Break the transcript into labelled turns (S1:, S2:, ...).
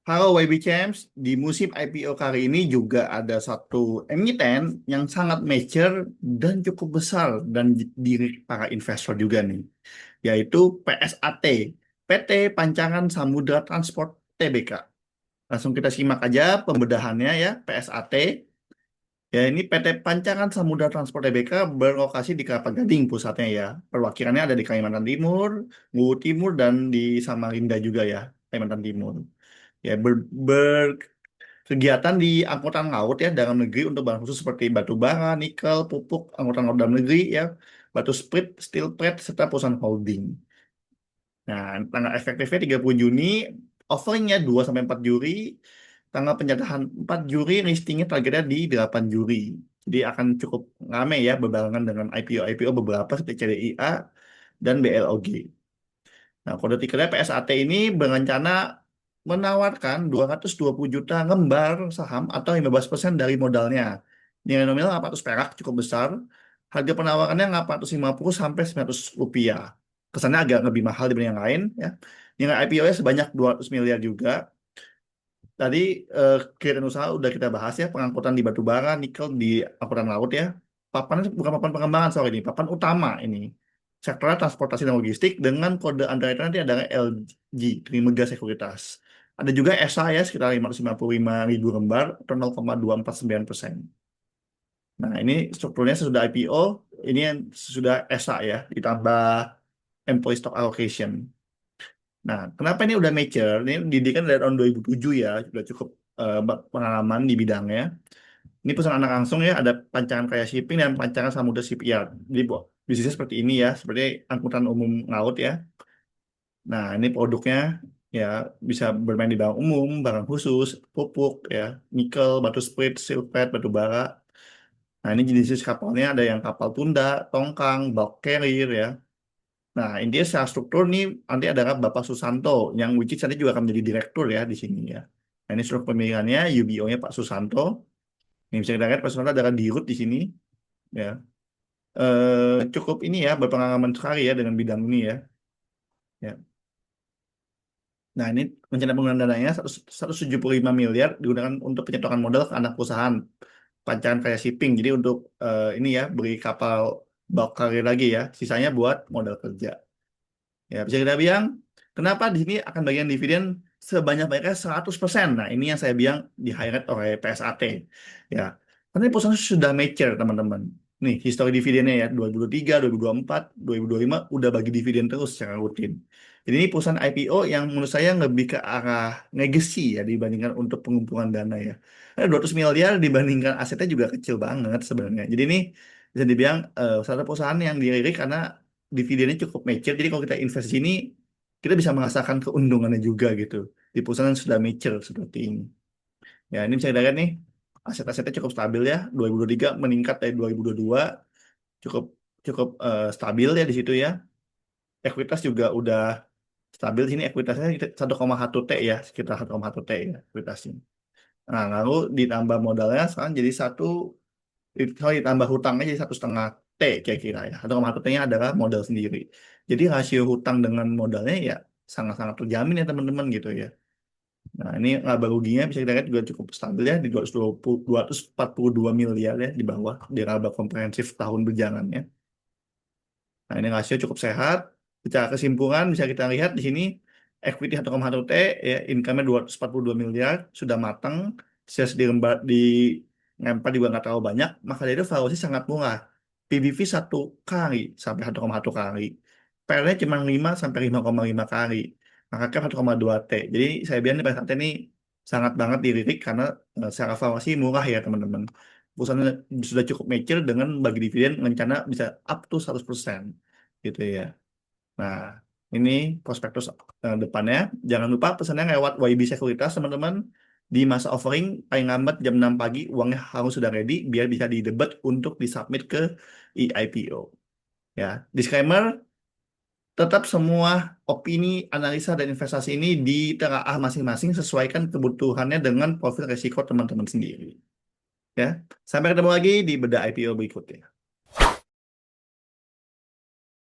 S1: Halo YB Champs, di musim IPO kali ini juga ada satu emiten yang sangat mature dan cukup besar dan diri para investor juga nih, yaitu PSAT, PT Pancangan Samudra Transport Tbk. Langsung kita simak aja pembedahannya ya, PSAT. Ya ini PT Pancangan Samudra Transport Tbk berlokasi di Kelapa Gading pusatnya ya. Perwakilannya ada di Kalimantan Timur, Luwu Timur, dan di Samarinda juga ya, Kalimantan Timur. Ya, kegiatan di angkutan laut ya dalam negeri untuk barang khusus seperti batu bara, nikel, pupuk, angkutan laut dalam negeri ya, batu sprit, steel plate, serta perusahaan holding. Nah, tanggal efektifnya 30 Juni, offeringnya 2 sampai 4 Juli, tanggal penyerahan 4 Juli, listingnya targetnya di 8 Juli. Jadi akan cukup ramai ya berbarengan dengan IPO-IPO beberapa seperti CDIA dan BLOG. Nah, kode tikernya PSAT ini berencana menawarkan 220 juta lembar saham atau 15% dari modalnya. Nilai nominal 800 perak, cukup besar. Harga penawarannya 850 sampai 900 rupiah. Kesannya agak lebih mahal dibanding yang lain ya. Nilai IPO-nya sebanyak 200 miliar juga. Tadi kegiatan usaha udah kita bahas ya, pengangkutan di batu bara, nikel di angkutan laut ya. Papan bukan papan pengembangan soal ini, papan utama ini. Sektor transportasi dan logistik dengan kode underwriter nanti adalah LG, Trimega Sekuritas. Ada juga ESA ya, sekitar 555 ribu lembar atau 0,249%. Nah, ini strukturnya sesudah IPO, ini yang sesudah ESA ya, ditambah employee stock allocation. Nah, kenapa ini udah mature? Ini didikan dari tahun 2007 ya, sudah cukup pengalaman di bidangnya. Ini perusahaan anak langsung ya, ada Pancangan Karya Shipping dan Pancangan Samudra Shipyard. Jadi bisnisnya seperti ini ya, seperti angkutan umum laut ya. Nah, ini produknya ya bisa bermain di barang umum, barang khusus, pupuk ya, nikel, batu sprit, silvet, batu bara. Nah, ini jenis kapalnya ada yang kapal tunda, tongkang, bulk carrier ya. Nah, intinya secara struktur nih nanti ada Bapak Susanto yang which is nanti juga akan menjadi direktur ya di sini ya. Nah, ini struktur pemilihannya UBO-nya Pak Susanto. Ini bisa kita lihat Pak Susanto adalah dirut di sini ya. Cukup ini ya berpengalaman sekali ya dengan bidang ini ya. Ya. Nah, ini rencana penggunaan dananya 175 miliar digunakan untuk penyetokan modal ke anak perusahaan pancangan kayak shipping. Jadi untuk ini ya beri kapal bulk carrier lagi ya. Sisanya buat modal kerja. Ya, bisa kita bilang, kenapa di sini akan bagian dividen sebanyak-banyaknya 100%. Nah, ini yang saya bilang di highlight oleh PSAT. Ya, karena ini perusahaan sudah mature, teman-teman. Nih, histori dividennya ya, 2023, 2024, 2025, udah bagi dividen terus secara rutin. Jadi ini perusahaan IPO yang menurut saya lebih ke arah legacy ya dibandingkan untuk pengumpulan dana ya. Karena 200 miliar dibandingkan asetnya juga kecil banget sebenarnya. Jadi ini bisa dibilang satu perusahaan yang dilirik karena dividennya cukup mature. Jadi kalau kita investasi ini, kita bisa merasakan keuntungannya juga gitu. Di perusahaan yang sudah mature seperti ini. Ya, ini bisa kita lihat nih, aset-asetnya cukup stabil ya. 2023 meningkat dari 2022, cukup cukup stabil ya di situ ya. Ekuitas juga udah stabil. Di sini ekuitasnya 1,1 T ya, sekitar 1,1 T ya ekuitasnya. Nah, lalu ditambah modalnya sekarang jadi kalau ditambah hutangnya jadi 1,5 T kira-kira ya. 1,1 T-nya adalah modal sendiri. Jadi rasio hutang dengan modalnya ya sangat-sangat terjamin ya teman-teman gitu ya. Nah ini laba ruginya bisa kita lihat juga cukup stabil ya di 242 miliar ya di bawah di laba komprehensif tahun berjalannya. Nah ini rasio cukup sehat. Secara kesimpulan bisa kita lihat di sini equity 1,1 T ya income-nya 242 miliar sudah matang. Sales di ngempat juga nggak terlalu banyak, maka dari itu valuasi sangat murah. PBV 1 kali sampai 1,1 kali. PL-nya cuma 5 sampai 5,5 kali. Maka cap 1,2 T. Jadi saya bilang nih pada saat ini sangat banget dilirik karena secara valuasi murah ya teman-teman. Perusahaan sudah cukup mature dengan bagi dividen rencana bisa up to 100% gitu ya. Nah, ini prospektus depannya. Jangan lupa pesannya lewat YB Sekuritas, teman-teman. Di masa offering, paling lambat jam 6 pagi, uangnya harus sudah ready, biar bisa didebet untuk disubmit ke IPO. Ya, disclaimer, tetap semua opini, analisa, dan investasi ini ditelaah masing-masing sesuaikan kebutuhannya dengan profil risiko teman-teman sendiri. Ya, sampai ketemu lagi di bedah IPO berikutnya.